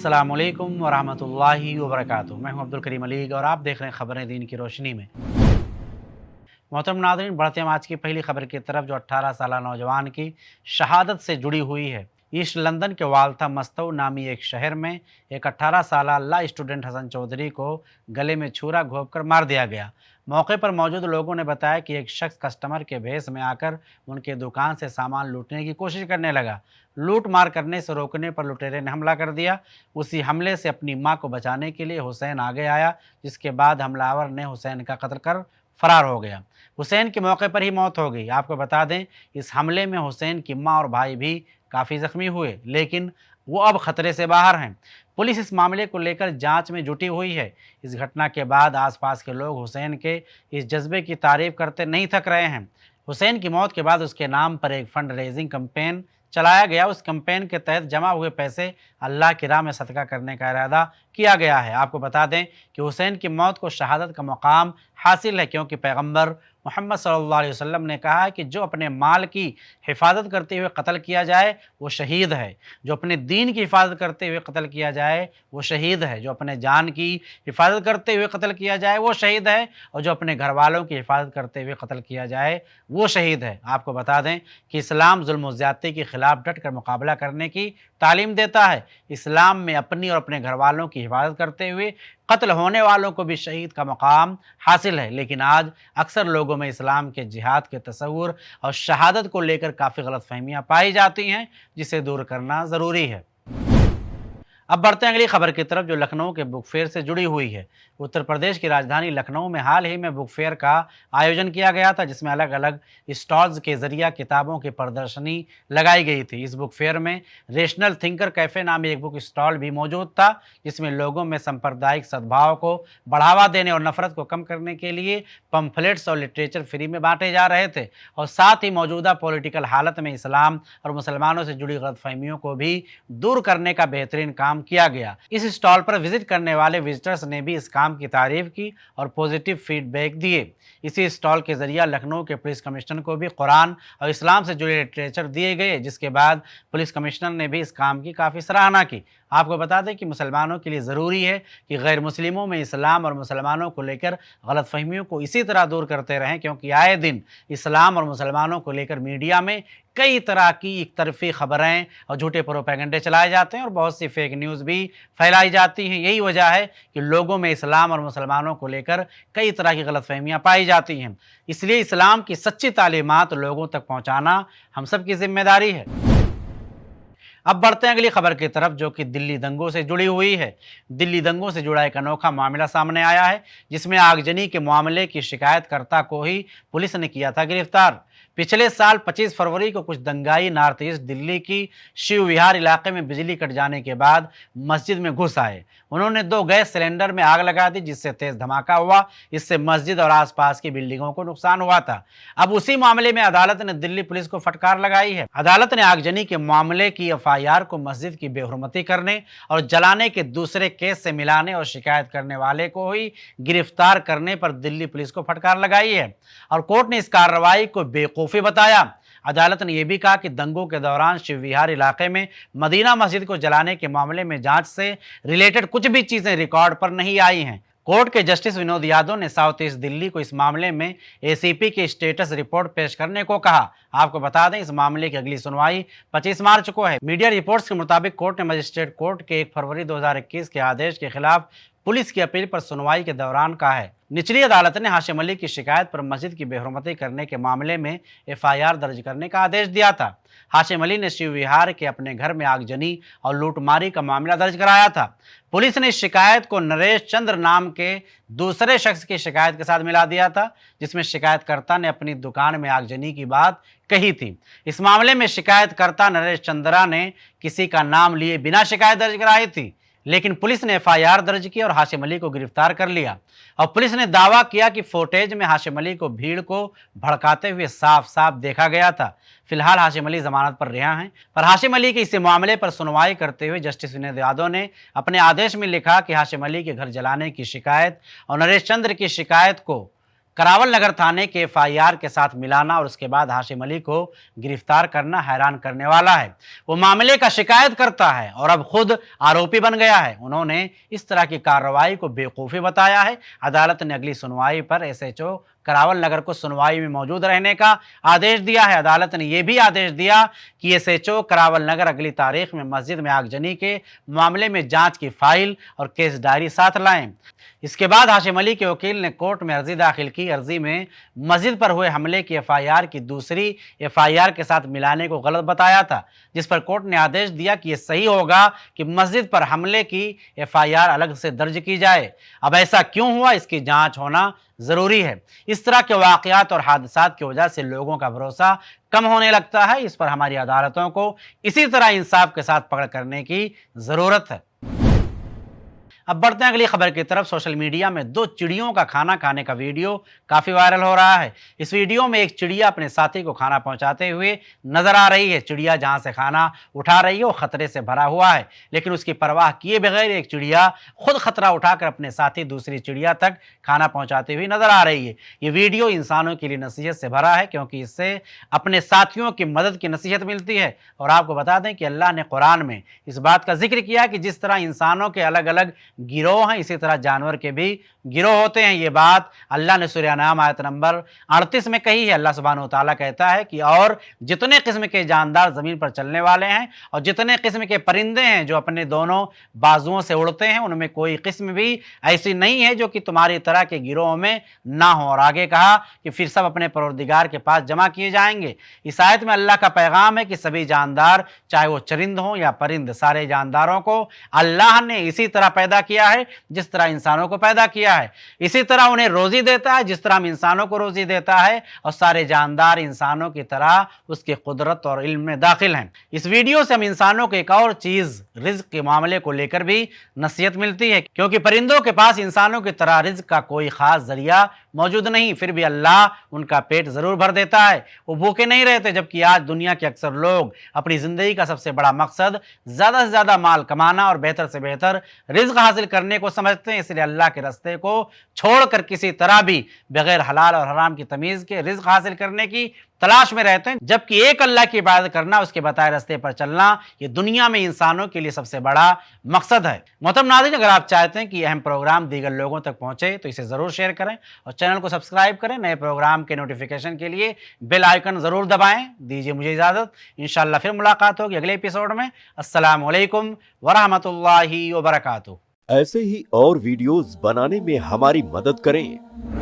अस्सलामुअलैकुम वरहमतुल्लाहि वबरकातुहू। मैं हूं अब्दुल करीम अलीग और आप देख रहे हैं खबरें दीन की रोशनी में। मोहतरम नाज़रीन, बढ़ते हम आज की पहली खबर की तरफ, जो 18 साल नौजवान की शहादत से जुड़ी हुई है। ईस्ट लंदन के वाल्था मस्तौ नामी एक शहर में एक 18 साल लॉ स्टूडेंट हसन चौधरी को गले में छुरा घोंपकर मार दिया गया। मौके पर मौजूद लोगों ने बताया कि एक शख्स कस्टमर के भेष में आकर उनके दुकान से सामान लूटने की कोशिश करने लगा। लूट मार करने से रोकने पर लुटेरे ने हमला कर दिया। उसी हमले से अपनी मां को बचाने के लिए हुसैन आगे आया, जिसके बाद हमलावर ने हुसैन का कत्ल कर फरार हो गया। हुसैन की मौके पर ही मौत हो गई। आपको बता दें, इस हमले में हुसैन की मां और भाई भी काफ़ी ज़ख्मी हुए, लेकिन वो अब खतरे से बाहर हैं। पुलिस इस मामले को लेकर जांच में जुटी हुई है। इस घटना के बाद आसपास के लोग हुसैन के इस जज्बे की तारीफ करते नहीं थक रहे हैं। हुसैन की मौत के बाद उसके नाम पर एक फंड रेजिंग कैंपेन चलाया गया। उस कैंपेन के तहत जमा हुए पैसे अल्लाह की राह में सदका करने का इरादा किया गया है। आपको बता दें कि हुसैन की मौत को शहादत का मुकाम हासिल है, क्योंकि पैगंबर मोहम्मद सल्लल्लाहु अलैहि वसल्लम ने कहा है कि जो अपने माल की हिफाजत करते हुए कत्ल किया जाए वो शहीद है। जो अपने दीन की हिफाजत करते हुए कत्ल किया जाए वो शहीद है। जो अपने जान की हिफाजत करते हुए कत्ल किया जाए वो शहीद है। और जो अपने घर वालों की हिफाजत करते हुए कत्ल किया जाए वो शहीद है। आपको बता दें कि इस्लाम जुल्म और ज़्यादती के खिलाफ डट कर मुकाबला करने की तालीम देता है। इस्लाम में अपनी और अपने घर वालों की हिफाजत करते हुए कत्ल होने वालों को भी शहीद का मकाम हासिल है। लेकिन आज अक्सर लोगों में इस्लाम के जिहाद के तस्वुर और शहादत को लेकर काफ़ी गलतफहमियाँ पाई जाती हैं, जिसे दूर करना ज़रूरी है। अब बढ़ते हैं अगली खबर की तरफ, जो लखनऊ के बुक फेयर से जुड़ी हुई है। उत्तर प्रदेश की राजधानी लखनऊ में हाल ही में बुक फेयर का आयोजन किया गया था, जिसमें अलग अलग स्टॉल्स के जरिए किताबों की प्रदर्शनी लगाई गई थी। इस बुक फेयर में रेशनल थिंकर कैफ़े नामी एक बुक स्टॉल भी मौजूद था, जिसमें लोगों में सांप्रदायिक सद्भाव को बढ़ावा देने और नफरत को कम करने के लिए पम्फलेट्स और लिटरेचर फ्री में बांटे जा रहे थे। और साथ ही मौजूदा पॉलिटिकल हालत में इस्लाम और मुसलमानों से जुड़ी गलतफहमियों को भी दूर करने का बेहतरीन काम किया गया। इस स्टॉल पर विजिट करने वाले विजिटर्स ने भी इस काम की तारीफ की और पॉजिटिव फीडबैक दिए। इसी स्टॉल के जरिए लखनऊ के पुलिस कमिश्नर को भी कुरान और इस्लाम से जुड़े लिटरेचर दिए गए, जिसके बाद पुलिस कमिश्नर ने भी इस काम की काफ़ी सराहना की। आपको बता दें कि मुसलमानों के लिए ज़रूरी है कि गैर मुस्लिमों में इस्लाम और मुसलमानों को लेकर गलतफहमियों को इसी तरह दूर करते रहें, क्योंकि आए दिन इस्लाम और मुसलमानों को लेकर मीडिया में कई तरह की एक तरफी खबरें और झूठे प्रोपेगेंडे चलाए जाते हैं और बहुत सी फेक न्यूज़ भी फैलाई जाती हैं। यही वजह है कि लोगों में इस्लाम और मुसलमानों को लेकर कई तरह की गलतफहमियाँ पाई जाती हैं। इसलिए इस्लाम की सच्ची तालीमात लोगों तक पहुँचाना हम सब की जिम्मेदारी है। अब बढ़ते हैं अगली खबर की तरफ, जो कि दिल्ली दंगों से जुड़ी हुई है। दिल्ली दंगों से जुड़ा एक अनोखा मामला सामने आया है, जिसमें आगजनी के मामले की शिकायतकर्ता को ही पुलिस ने किया था गिरफ्तार। पिछले साल 25 फरवरी को कुछ दंगाई नॉर्थ ईस्ट दिल्ली की शिव विहार इलाके में बिजली कट जाने के बाद मस्जिद में घुस आए। उन्होंने 2 गैस सिलेंडर में आग लगा दी, जिससे तेज धमाका हुआ। इससे मस्जिद और आसपास की बिल्डिंगों को नुकसान हुआ था। अब उसी मामले में अदालत ने दिल्ली पुलिस को फटकार लगाई है। अदालत ने आगजनी के मामले की एफआईआर को मस्जिद की बेहुरमती करने और जलाने के दूसरे केस से मिलाने और शिकायत करने वाले को ही गिरफ्तार करने पर दिल्ली पुलिस को फटकार लगाई है। और कोर्ट ने इस कार्रवाई को बेवकूफ़ी बताया। अदालत ने यह भी कहा कि दंगों के दौरान शिव विहार इलाके में मदीना मस्जिद को जलाने के मामले में जांच से रिलेटेड कुछ भी चीजें रिकॉर्ड पर नहीं आई हैं। कोर्ट के जस्टिस विनोद यादव ने साउथ ईस्ट दिल्ली को इस मामले में एसीपी की स्टेटस रिपोर्ट पेश करने को कहा। आपको बता दें, इस मामले की अगली सुनवाई 25 मार्च को है। मीडिया रिपोर्ट्स के मुताबिक कोर्ट ने मजिस्ट्रेट कोर्ट के 1 फरवरी 2021 के आदेश के खिलाफ पुलिस की अपील पर सुनवाई के दौरान कहा है। निचली अदालत ने हाशिम अली की शिकायत पर मस्जिद की बेहुरमती करने के मामले में एफआईआर दर्ज करने का आदेश दिया था। हाशिम अली ने शिव विहार के अपने घर में आगजनी और लूटमारी का मामला दर्ज कराया था। पुलिस ने इस शिकायत को नरेश चंद्र नाम के दूसरे शख्स की शिकायत के साथ मिला दिया था, जिसमें शिकायतकर्ता ने अपनी दुकान में आगजनी की बात कही थी। इस मामले में शिकायतकर्ता नरेश चंद्रा ने किसी का नाम लिए बिना शिकायत दर्ज कराई थी, लेकिन पुलिस ने एफआईआर दर्ज की और हाशिम अली को गिरफ्तार कर लिया। और पुलिस ने दावा किया कि फुटेज में हाशिम अली को भीड़ को भड़काते हुए साफ साफ देखा गया था। फिलहाल हाशिम अली जमानत पर रिहा हैं। पर हाशिम अली के इस मामले पर सुनवाई करते हुए जस्टिस विनोद यादव ने अपने आदेश में लिखा कि हाशिम अली के घर जलाने की शिकायत और नरेश चंद्र की शिकायत को करावल नगर थाने के एफआईआर के साथ मिलाना और उसके बाद हाशिम अली को गिरफ्तार करना हैरान करने वाला है। वो मामले का शिकायत करता है और अब खुद आरोपी बन गया है। उन्होंने इस तरह की कार्रवाई को बेवकूफ़ी बताया है। अदालत ने अगली सुनवाई पर एसएचओ करावल नगर को सुनवाई में मौजूद रहने का आदेश दिया है। अदालत ने यह भी आदेश दिया कि एसएचओ करावल नगर अगली तारीख में मस्जिद में आगजनी के मामले में जांच की फाइल और केस डायरी साथ लाएं। इसके बाद हाशिम अली के वकील ने कोर्ट में अर्जी दाखिल की। अर्जी में मस्जिद पर हुए हमले की एफआईआर की दूसरी एफआईआर के साथ मिलाने को गलत बताया था, जिस पर कोर्ट ने आदेश दिया कि यह सही होगा कि मस्जिद पर हमले की एफआईआर अलग से दर्ज की जाए। अब ऐसा क्यों हुआ, इसकी जांच होना जरूरी है। इस तरह के वाकयात और हादसात की वजह से लोगों का भरोसा कम होने लगता है। इस पर हमारी अदालतों को इसी तरह इंसाफ के साथ पकड़ करने की जरूरत है। अब बढ़ते हैं अगली खबर की तरफ। सोशल मीडिया में दो चिड़ियों का खाना खाने का वीडियो काफ़ी वायरल हो रहा है। इस वीडियो में एक चिड़िया अपने साथी को खाना पहुंचाते हुए नजर आ रही है। चिड़िया जहां से खाना उठा रही है वो खतरे से भरा हुआ है, लेकिन उसकी परवाह किए बगैर एक चिड़िया खुद खतरा उठाकर अपने साथी दूसरी चिड़िया तक खाना पहुँचाती हुई नजर आ रही है। ये वीडियो इंसानों के लिए नसीहत से भरा है, क्योंकि इससे अपने साथियों की मदद की नसीहत मिलती है। और आपको बता दें कि अल्लाह ने कुरान में इस बात का जिक्र किया कि जिस तरह इंसानों के अलग अलग गिरोह हैं, इसी तरह जानवर के भी गिरोह होते हैं। ये बात अल्लाह ने सूरह नाम आयत नंबर 38 में कही है। अल्लाह सुब्हानहू व तआला कहता है कि और जितने किस्म के जानदार ज़मीन पर चलने वाले हैं और जितने किस्म के परिंदे हैं जो अपने दोनों बाजुओं से उड़ते हैं, उनमें कोई किस्म भी ऐसी नहीं है जो कि तुम्हारी तरह के गिरोह में ना हो। और आगे कहा कि फिर सब अपने परवरदिगार के पास जमा किए जाएंगे। इस आयत में अल्लाह का पैगाम है कि सभी जानदार, चाहे वो चरिंद हों या परिंद, सारे जानदारों को अल्लाह ने इसी तरह पैदा किया है जिस तरह इंसानों को पैदा किया है। इसी तरह उन्हें रोजी देता है जिस तरह हम इंसानों को रोजी देता है, और सारे जानदार इंसानों की तरह उसकी कुदरत और इल्म में दाखिल हैं। इस वीडियो से हम इंसानों को एक और चीज, रिज्क के मामले को लेकर भी नसीहत मिलती है, क्योंकि परिंदों के पास इंसानों की तरह रिज्क का कोई खास जरिया मौजूद नहीं, फिर भी अल्लाह उनका पेट जरूर भर देता है। वो भूखे नहीं रहते। जबकि आज दुनिया के अक्सर लोग अपनी जिंदगी का सबसे बड़ा मकसद ज्यादा से ज्यादा माल कमाना और बेहतर से बेहतर रिज्क हासिल करने को समझते हैं। इसलिए अल्लाह के रास्ते को छोड़कर किसी तरह भी बगैर हलाल और हराम की तमीज के रिज्क हासिल करने की तलाश में रहते हैं। जबकि एक अल्लाह की इबादत करना, उसके बताए रास्ते पर चलना, ये दुनिया में इंसानों के लिए सबसे बड़ा मकसद है। मोहतरम नाज़रीन, अगर आप चाहते हैं कि अहम प्रोग्राम दीगर लोगों तक पहुंचे तो इसे जरूर शेयर करें और चैनल को सब्सक्राइब करें। नए प्रोग्राम के नोटिफिकेशन के लिए बेल आइकन जरूर दबाएं। दीजिए मुझे इजाजत, इंशाअल्लाह फिर मुलाकात होगी अगले एपिसोड में। अस्सलाम वालेकुम वरहमतुल्लाहि वबरकातुहू। ऐसे ही और वीडियोस बनाने में हमारी मदद करें।